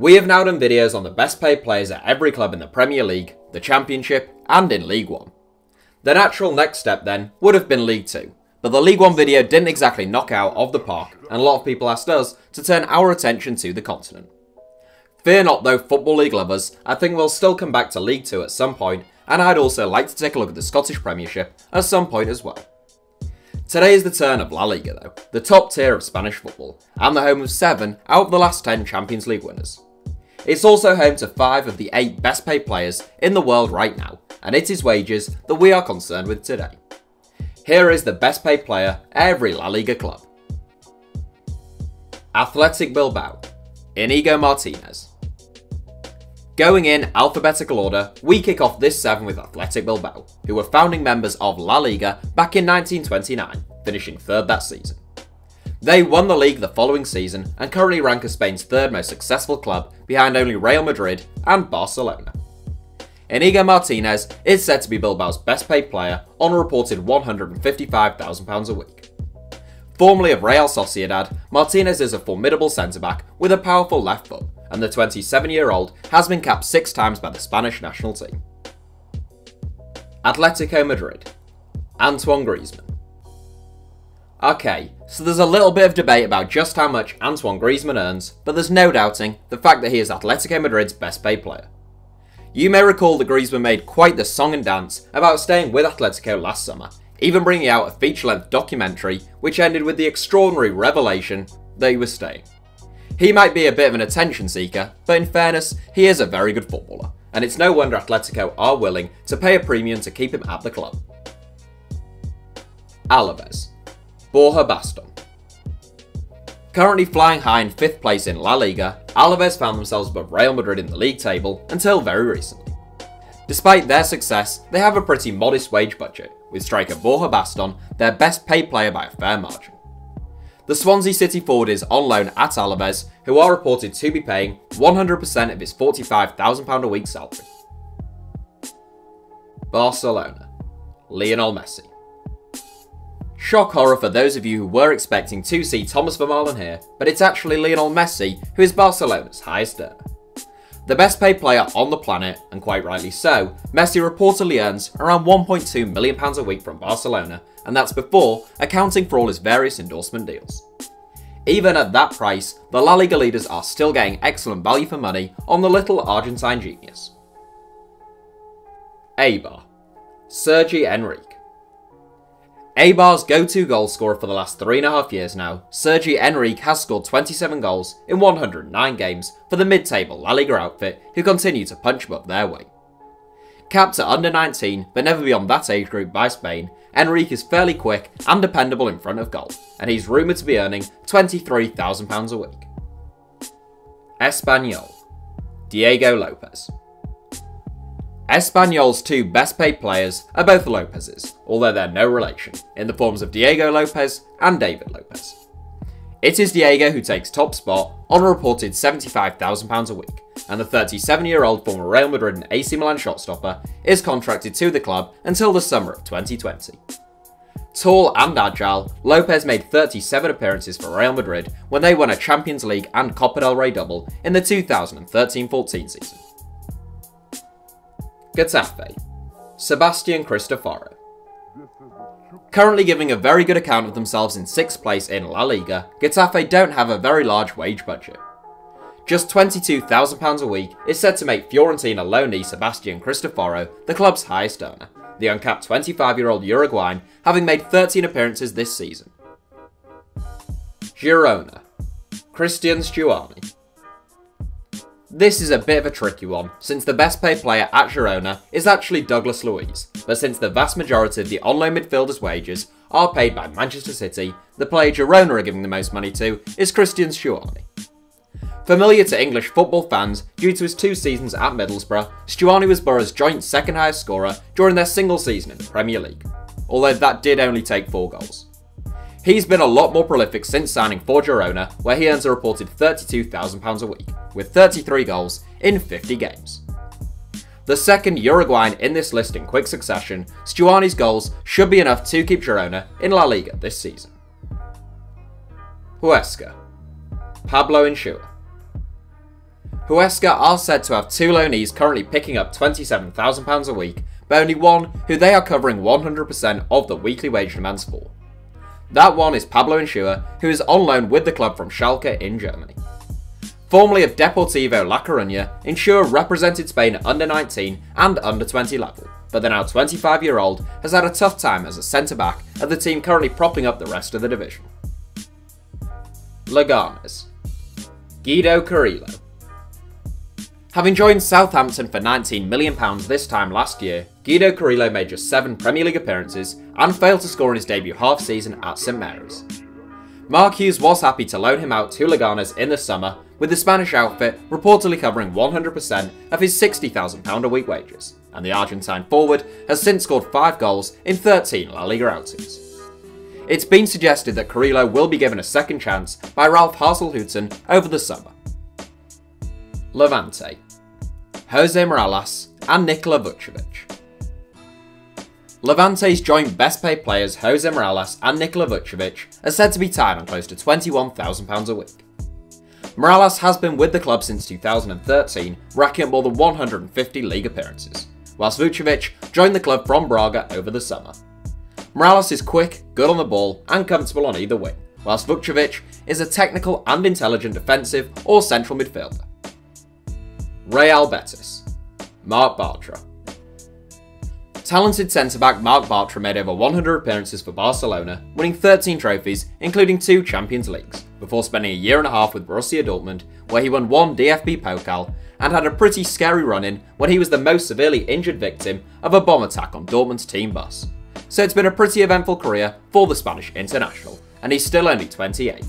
We have now done videos on the best paid players at every club in the Premier League, the Championship, and in League 1. The natural next step then would have been League 2, but the League 1 video didn't exactly knock out of the park, and a lot of people asked us to turn our attention to the continent. Fear not though, Football League lovers, I think we'll still come back to League 2 at some point, and I'd also like to take a look at the Scottish Premiership at some point as well. Today is the turn of La Liga though, the top tier of Spanish football, and the home of 7 out of the last 10 Champions League winners. It's also home to 5 of the 8 best paid players in the world right now, and it is wages that we are concerned with today. Here is the best paid player at every La Liga club. Athletic Bilbao, Inigo Martinez. Going in alphabetical order, we kick off this 7 with Athletic Bilbao, who were founding members of La Liga back in 1929, finishing 3rd that season. They won the league the following season and currently rank as Spain's 3rd most successful club behind only Real Madrid and Barcelona. Inigo Martinez is said to be Bilbao's best paid player on a reported £155,000 a week. Formerly of Real Sociedad, Martinez is a formidable centre-back with a powerful left foot, and the 27-year-old has been capped 6 times by the Spanish national team. Atletico Madrid, Antoine Griezmann. Okay, so there's a little bit of debate about just how much Antoine Griezmann earns, but there's no doubting the fact that he is Atletico Madrid's best paid player. You may recall that Griezmann made quite the song and dance about staying with Atletico last summer, even bringing out a feature-length documentary which ended with the extraordinary revelation that he was staying. He might be a bit of an attention seeker, but in fairness, he is a very good footballer, and it's no wonder Atletico are willing to pay a premium to keep him at the club. Alaves, Borja Baston. Currently flying high in 5th place in La Liga, Alaves found themselves above Real Madrid in the league table until very recently. Despite their success, they have a pretty modest wage budget, with striker Borja Baston their best paid player by a fair margin. The Swansea City forward is on loan at Alaves, who are reported to be paying 100% of his £45,000 a week salary. Barcelona, Lionel Messi. Shock horror for those of you who were expecting to see Thomas Vermaelen here, but it's actually Lionel Messi who is Barcelona's highest earner. The best paid player on the planet, and quite rightly so, Messi reportedly earns around £1.2 million a week from Barcelona, and that's before accounting for all his various endorsement deals. Even at that price, the La Liga leaders are still getting excellent value for money on the little Argentine genius. EIBAR, SERGI ENRICH. EIBAR's go-to goal scorer for the last 3.5 years now, SERGI ENRICH has scored 27 goals in 109 games for the mid-table La Liga outfit who continue to punch above their weight. Capped at under 19 but never beyond that age group by Spain, ENRICH is fairly quick and dependable in front of goal, and he's rumoured to be earning £23,000 a week. Espanyol, Diego Lopez. Espanyol's 2 best paid players are both Lopez's, although they're no relation, in the forms of Diego Lopez and David Lopez. It is Diego who takes top spot on a reported £75,000 a week, and the 37-year-old former Real Madrid and AC Milan shotstopper is contracted to the club until the summer of 2020. Tall and agile, Lopez made 37 appearances for Real Madrid when they won a Champions League and Copa del Rey double in the 2013-14 season. Getafe, Sebastian Cristofaro. Currently giving a very good account of themselves in 6th place in La Liga, Getafe don't have a very large wage budget. Just £22,000 a week is said to make Fiorentina loanee Sebastian Cristofaro the club's highest earner, the uncapped 25-year-old Uruguayan having made 13 appearances this season. Girona, CRISTHIAN STUANI. This is a bit of a tricky one, since the best paid player at Girona is actually Douglas Luiz, but since the vast majority of the on-loan midfielders' wages are paid by Manchester City, the player Girona are giving the most money to is CRISTHIAN STUANI. Familiar to English football fans due to his 2 seasons at Middlesbrough, Stuani was Borough's joint 2nd highest scorer during their single season in the Premier League, although that did only take 4 goals. He's been a lot more prolific since signing for Girona, where he earns a reported £32,000 a week, with 33 goals in 50 games. The second Uruguayan in this list in quick succession, Stuani's goals should be enough to keep Girona in La Liga this season. Huesca, Pablo Insua. Huesca are said to have 2 loanees currently picking up £27,000 a week, but only one who they are covering 100% of the weekly wage demands for. That one is Pablo Insua, who is on loan with the club from Schalke in Germany. Formerly of Deportivo La Coruña, Insua represented Spain at under 19 and under 20 level, but the now 25-year-old has had a tough time as a centre-back at the team currently propping up the rest of the division. Leganes. Guido Carrillo. Having joined Southampton for £19 million this time last year, Guido Carrillo made just 7 Premier League appearances and failed to score in his debut half-season at St Mary's. Mark Hughes was happy to loan him out to Leganes in the summer, with the Spanish outfit reportedly covering 100% of his £60,000 a week wages, and the Argentine forward has since scored 5 goals in 13 La Liga outings. It's been suggested that Carrillo will be given a second chance by Ralph Hasenhüttl over the summer. Levante. Jose Morales and Nikola Vucevic. Levante's joint best paid players Jose Morales and Nikola Vucevic are said to be tied on close to £21,000 a week. Morales has been with the club since 2013, racking up more than 150 league appearances, whilst Vucevic joined the club from Braga over the summer. Morales is quick, good on the ball and comfortable on either wing, whilst Vucevic is a technical and intelligent defensive or central midfielder. Real Betis. Marc Bartra. Talented centre-back Marc Bartra made over 100 appearances for Barcelona, winning 13 trophies, including 2 Champions Leagues, before spending a year and a half with Borussia Dortmund, where he won 1 DFB Pokal and had a pretty scary run-in when he was the most severely injured victim of a bomb attack on Dortmund's team bus. So it's been a pretty eventful career for the Spanish international, and he's still only 28.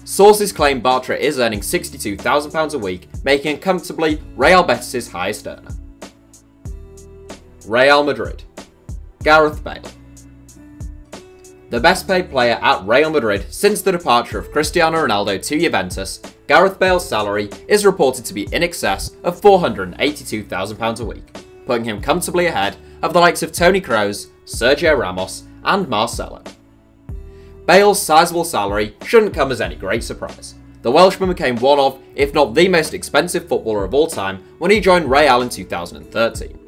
Sources claim Bartra is earning £62,000 a week, making him comfortably Real Betis' highest earner. Real Madrid. Gareth Bale. The best paid player at Real Madrid since the departure of Cristiano Ronaldo to Juventus, Gareth Bale's salary is reported to be in excess of £482,000 a week, putting him comfortably ahead of the likes of Toni Kroos, Sergio Ramos and Marcelo. Bale's sizable salary shouldn't come as any great surprise. The Welshman became one of, if not the most expensive footballer of all time when he joined Real in 2013.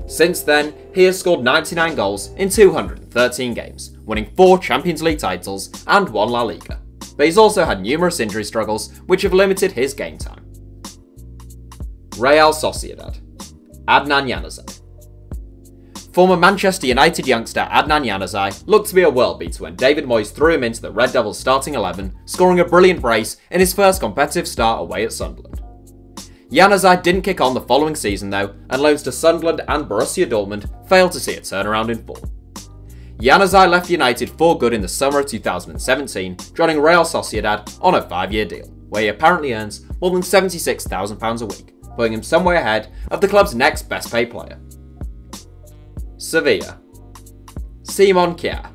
Since then, he has scored 99 goals in 213 games, winning 4 Champions League titles and 1 La Liga, but he's also had numerous injury struggles which have limited his game time. Real Sociedad. Adnan Januzaj. Former Manchester United youngster Adnan Januzaj looked to be a world beater when David Moyes threw him into the Red Devils starting 11, scoring a brilliant brace in his first competitive start away at Sunderland. Januzaj didn't kick on the following season though, and loans to Sunderland and Borussia Dortmund failed to see a turnaround in form. Januzaj left United for good in the summer of 2017, joining Real Sociedad on a 5-year deal, where he apparently earns more than £76,000 a week, putting him somewhere ahead of the club's next best paid player. Sevilla. Simon Kjaer.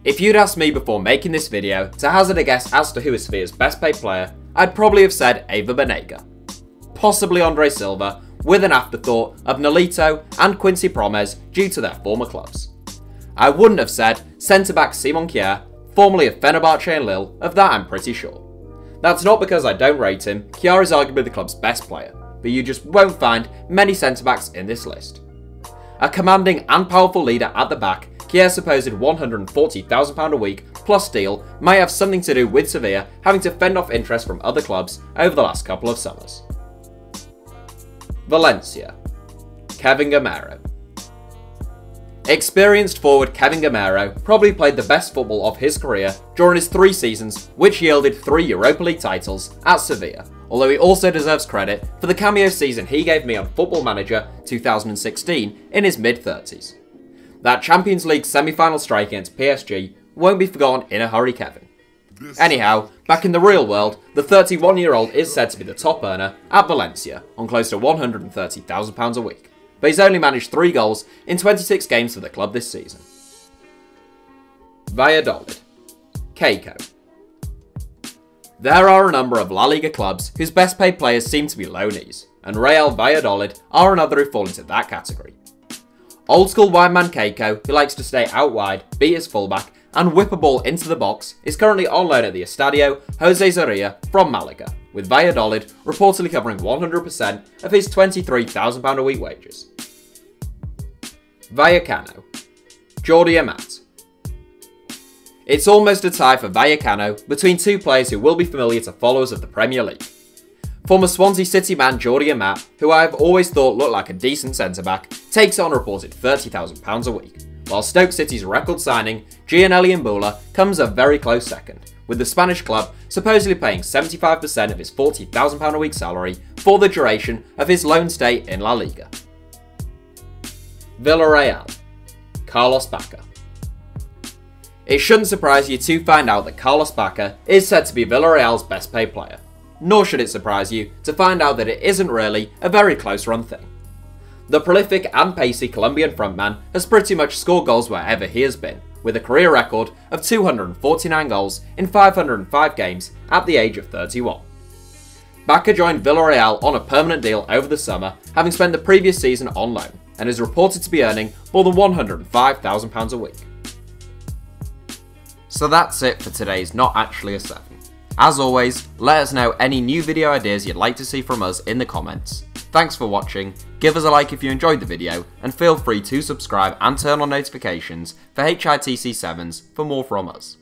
If you'd asked me before making this video to hazard a guess as to who is Sevilla's best paid player, I'd probably have said Eva Banega. Possibly Andre Silva, with an afterthought of Nolito and Quincy Promes due to their former clubs. I wouldn't have said centre-back Simon Kjaer, formerly of Fenerbahce and Lille, of that I'm pretty sure. That's not because I don't rate him, Kjaer is arguably the club's best player, but you just won't find many centre-backs in this list. A commanding and powerful leader at the back, Kjaer's supposed £140,000 a week plus deal may have something to do with Sevilla having to fend off interest from other clubs over the last couple of summers. Valencia. Kevin Gameiro. Experienced forward Kevin Gameiro probably played the best football of his career during his 3 seasons, which yielded 3 Europa League titles at Sevilla, although he also deserves credit for the cameo season he gave me on Football Manager 2016 in his mid-30s. That Champions League semi-final strike against PSG won't be forgotten in a hurry, Kevin. Anyhow, back in the real world, the 31-year-old is said to be the top earner at Valencia on close to £130,000 a week, but he's only managed 3 goals in 26 games for the club this season. Valladolid. Keiko. There are a number of La Liga clubs whose best paid players seem to be loanees, and Real Valladolid are another who fall into that category. Old school wide man Keiko, who likes to stay out wide, beat his fullback, and whip a ball into the box, is currently on loan at the Estadio José Zorrilla from Malaga, with Valladolid reportedly covering 100% of his £23,000 a week wages. Vallecano, Jordi Amat. It's almost a tie for Vallecano between two players who will be familiar to followers of the Premier League. Former Swansea City man Jordi Amat, who I have always thought looked like a decent centre-back, takes on a reported £30,000 a week, while Stoke City's record signing, Gianelli Mbula, comes a very close second, with the Spanish club supposedly paying 75% of his £40,000 a week salary for the duration of his loan stay in La Liga. Villarreal, Carlos Bacca. It shouldn't surprise you to find out that Carlos Bacca is said to be Villarreal's best paid player, nor should it surprise you to find out that it isn't really a very close run thing. The prolific and pacey Colombian frontman has pretty much scored goals wherever he has been, with a career record of 249 goals in 505 games at the age of 31. Bacca joined Villarreal on a permanent deal over the summer, having spent the previous season on loan, and is reported to be earning more than £105,000 a week. So that's it for today's Not Actually a 7. As always, let us know any new video ideas you'd like to see from us in the comments. Thanks for watching, give us a like if you enjoyed the video, and feel free to subscribe and turn on notifications for HITC Sevens for more from us.